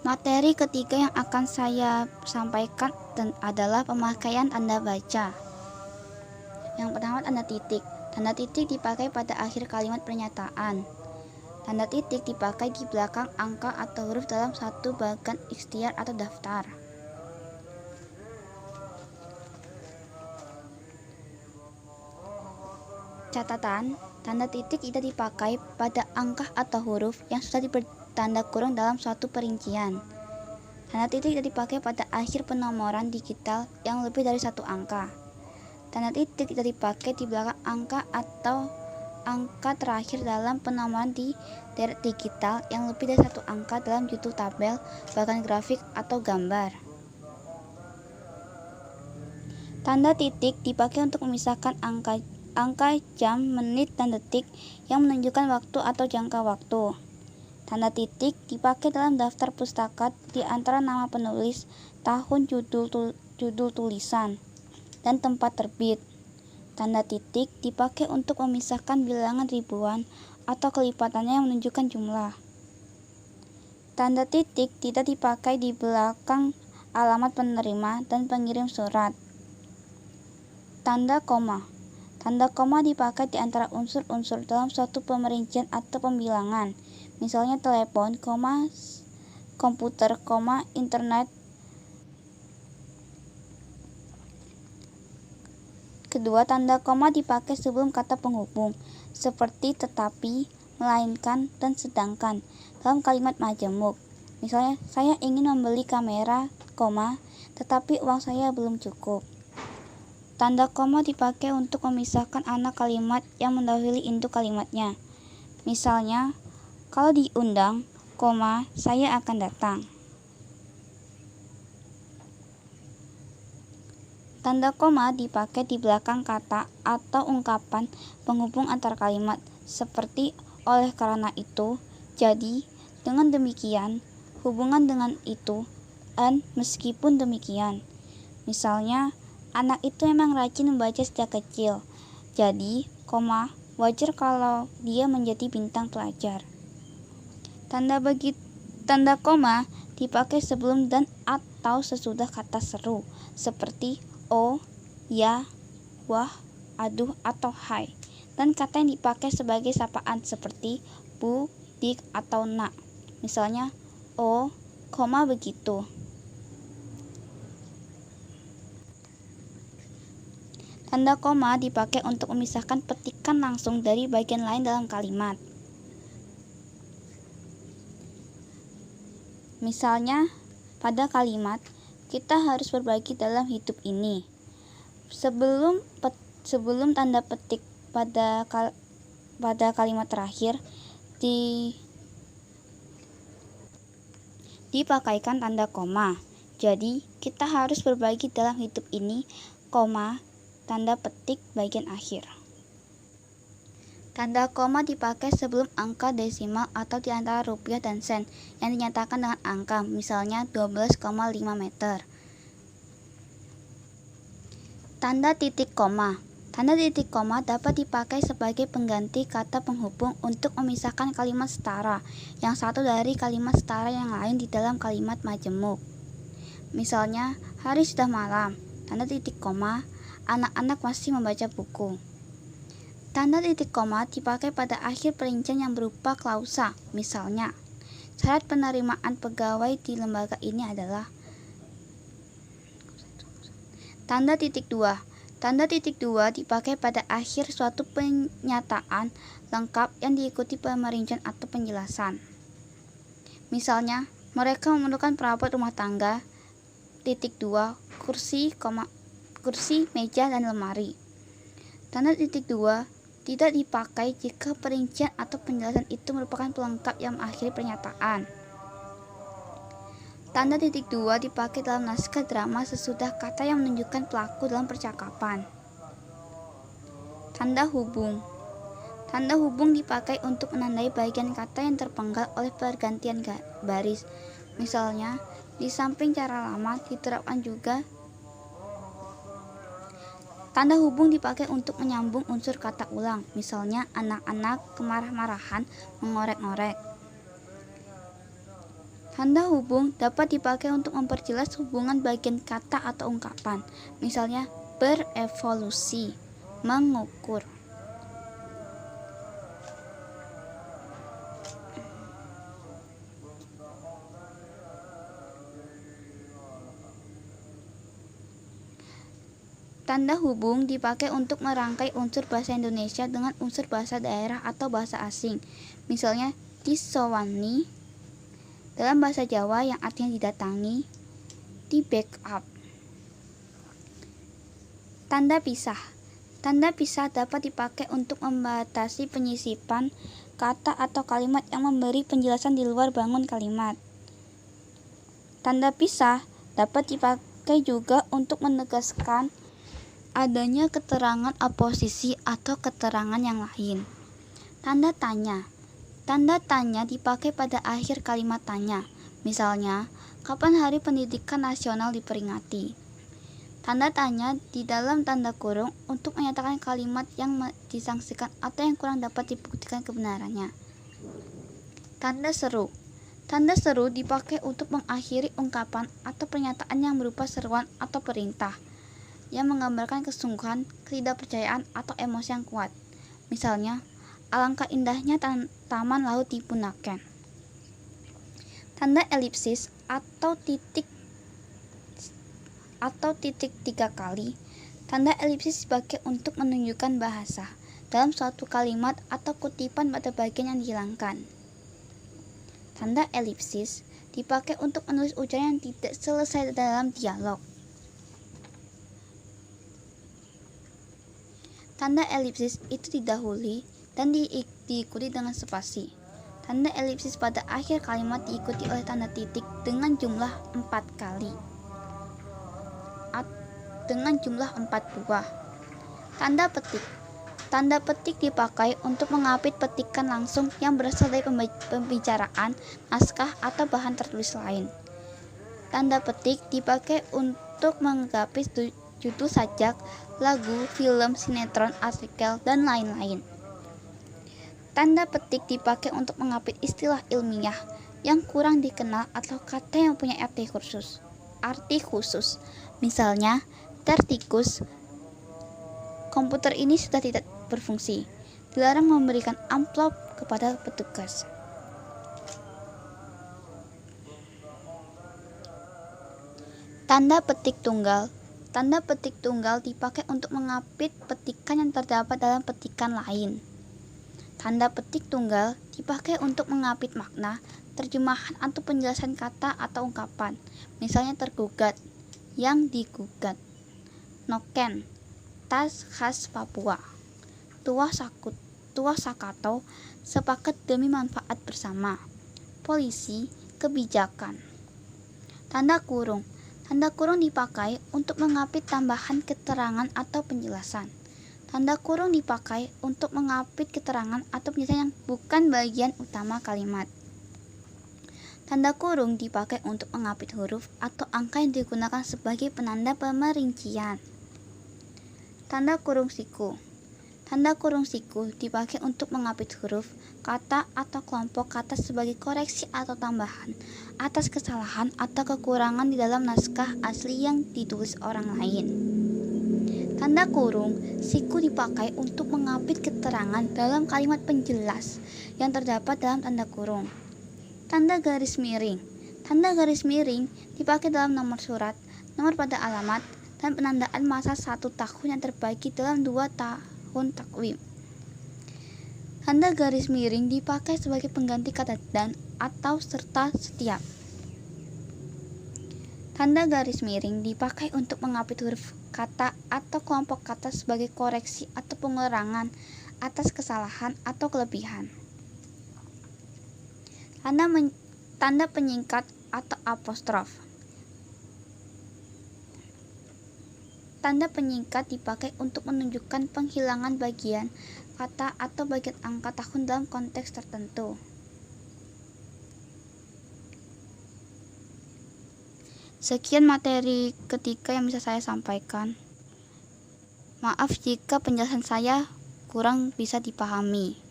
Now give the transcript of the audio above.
Materi ketiga yang akan saya sampaikan adalah pemakaian tanda baca. Yang pertama, tanda titik. Tanda titik dipakai pada akhir kalimat pernyataan. Tanda titik dipakai di belakang angka atau huruf dalam satu bagan ikhtiar atau daftar. Catatan, tanda titik tidak dipakai pada angka atau huruf yang sudah dibertanda kurung dalam suatu perincian. Tanda titik tidak dipakai pada akhir penomoran digital yang lebih dari satu angka. Tanda titik tidak dipakai di belakang angka atau angka terakhir dalam penomoran di deret digital yang lebih dari satu angka dalam judul tabel, bagan grafik, atau gambar. Tanda titik dipakai untuk memisahkan angka jam, menit, dan detik yang menunjukkan waktu atau jangka waktu. Tanda titik dipakai dalam daftar pustaka di antara nama penulis, tahun, judul tulisan, dan tempat terbit. Tanda titik dipakai untuk memisahkan bilangan ribuan atau kelipatannya yang menunjukkan jumlah. Tanda titik tidak dipakai di belakang alamat penerima dan pengirim surat. Tanda koma. Tanda koma dipakai di antara unsur-unsur dalam suatu pemerincian atau pembilangan, misalnya telepon, komputer, internet. Kedua, tanda koma dipakai sebelum kata penghubung, seperti tetapi, melainkan, dan sedangkan, dalam kalimat majemuk. Misalnya, saya ingin membeli kamera, tetapi uang saya belum cukup. Tanda koma dipakai untuk memisahkan anak kalimat yang mendahului induk kalimatnya. Misalnya, kalau diundang, saya akan datang. Tanda koma dipakai di belakang kata atau ungkapan penghubung antar kalimat, seperti oleh karena itu, jadi, dengan demikian, hubungan dengan itu, dan meskipun demikian. Misalnya, anak itu memang rajin membaca sejak kecil. Jadi, wajar kalau dia menjadi bintang pelajar. Tanda koma dipakai sebelum dan atau sesudah kata seru, seperti oh, ya, wah, aduh, atau hai. Dan kata yang dipakai sebagai sapaan seperti bu, dik, atau nak. Misalnya, oh, begitu. Tanda koma dipakai untuk memisahkan petikan langsung dari bagian lain dalam kalimat. Misalnya, pada kalimat, kita harus berbagi dalam hidup ini. Sebelum tanda petik pada kalimat terakhir dipakaikan tanda koma. Jadi, kita harus berbagi dalam hidup ini, tanda petik bagian akhir. Tanda koma dipakai sebelum angka desimal atau di antara rupiah dan sen yang dinyatakan dengan angka, misalnya 12,5 meter. Tanda titik koma. Tanda titik koma dapat dipakai sebagai pengganti kata penghubung untuk memisahkan kalimat setara yang satu dari kalimat setara yang lain di dalam kalimat majemuk. Misalnya, hari sudah malam, tanda titik koma, anak-anak masih membaca buku. Tanda titik koma dipakai pada akhir perincian yang berupa klausa. Misalnya, syarat penerimaan pegawai di lembaga ini adalah tanda titik dua. Tanda titik dua dipakai pada akhir suatu pernyataan lengkap yang diikuti pemerincian atau penjelasan. Misalnya, mereka memerlukan perabot rumah tangga, titik dua, kursi, meja, dan lemari. Tanda titik dua tidak dipakai jika perincian atau penjelasan itu merupakan pelengkap yang mengakhiri pernyataan. Tanda titik dua dipakai dalam naskah drama sesudah kata yang menunjukkan pelaku dalam percakapan. Tanda hubung. Tanda hubung dipakai untuk menandai bagian kata yang terpenggal oleh pergantian baris. Misalnya, di samping cara lama diterapkan juga tanda hubung dipakai untuk menyambung unsur kata ulang, misalnya anak-anak kemarah-marahan mengorek-ngorek. Tanda hubung dapat dipakai untuk memperjelas hubungan bagian kata atau ungkapan. Misalnya, berevolusi, mengukur. Tanda hubung dipakai untuk merangkai unsur bahasa Indonesia dengan unsur bahasa daerah atau bahasa asing. Misalnya, disowani dalam bahasa Jawa yang artinya didatangi, di backup. Tanda pisah. Tanda pisah dapat dipakai untuk membatasi penyisipan kata atau kalimat yang memberi penjelasan di luar bangun kalimat. Tanda pisah dapat dipakai juga untuk menegaskan adanya keterangan oposisi atau keterangan yang lain. Tanda tanya. Tanda tanya dipakai pada akhir kalimat tanya. Misalnya, kapan Hari Pendidikan Nasional diperingati? Tanda tanya di dalam tanda kurung untuk menyatakan kalimat yang disangsikan atau yang kurang dapat dibuktikan kebenarannya. Tanda seru. Tanda seru dipakai untuk mengakhiri ungkapan atau pernyataan yang berupa seruan atau perintah yang menggambarkan kesungguhan, ketidakpercayaan, atau emosi yang kuat. Misalnya, alangkah indahnya taman laut di Bunaken. Tanda elipsis atau titik 3 kali. Tanda elipsis dipakai untuk menunjukkan bahasa dalam suatu kalimat atau kutipan pada bagian yang dihilangkan. Tanda elipsis dipakai untuk menulis ucapan yang tidak selesai dalam dialog. Tanda elipsis itu didahului dan diikuti dengan spasi. Tanda elipsis pada akhir kalimat diikuti oleh tanda titik dengan jumlah 4 kali. Dengan jumlah 4 buah. Tanda petik. Tanda petik dipakai untuk mengapit petikan langsung yang berasal dari pembicaraan, naskah, atau bahan tertulis lain. Tanda petik dipakai untuk mengapit judul sajak, lagu, film, sinetron, artikel, dan lain-lain. Tanda petik dipakai untuk mengapit istilah ilmiah yang kurang dikenal atau kata yang punya arti khusus. Misalnya, tertikus. Komputer ini sudah tidak berfungsi. Dilarang memberikan amplop kepada petugas. Tanda petik tunggal. Tanda petik tunggal dipakai untuk mengapit petikan yang terdapat dalam petikan lain. Tanda petik tunggal dipakai untuk mengapit makna, terjemahan atau penjelasan kata atau ungkapan. Misalnya tergugat, yang digugat. Noken, tas khas Papua. Tuah Sakato, sepakat demi manfaat bersama. Polisi, kebijakan. Tanda kurung. Tanda kurung dipakai untuk mengapit tambahan keterangan atau penjelasan. Tanda kurung dipakai untuk mengapit keterangan atau penjelasan yang bukan bagian utama kalimat. Tanda kurung dipakai untuk mengapit huruf atau angka yang digunakan sebagai penanda pemerincian. Tanda kurung siku. Tanda kurung siku dipakai untuk mengapit huruf, kata, atau kelompok kata sebagai koreksi atau tambahan atas kesalahan atau kekurangan di dalam naskah asli yang ditulis orang lain. Tanda kurung siku dipakai untuk mengapit keterangan dalam kalimat penjelas yang terdapat dalam tanda kurung. Tanda garis miring. Tanda garis miring dipakai dalam nomor surat, nomor pada alamat, dan penandaan masa 1 tahun yang terbagi dalam 2 tahun takwim. Tanda garis miring dipakai sebagai pengganti kata dan atau serta setiap. Tanda garis miring dipakai untuk mengapit huruf, kata, atau kelompok kata sebagai koreksi atau pengurangan atas kesalahan atau kelebihan. Tanda penyingkat atau apostrof. Tanda penyingkat dipakai untuk menunjukkan penghilangan bagian kata atau bagian angka tahun dalam konteks tertentu. Sekian materi ketiga yang bisa saya sampaikan. Maaf jika penjelasan saya kurang bisa dipahami.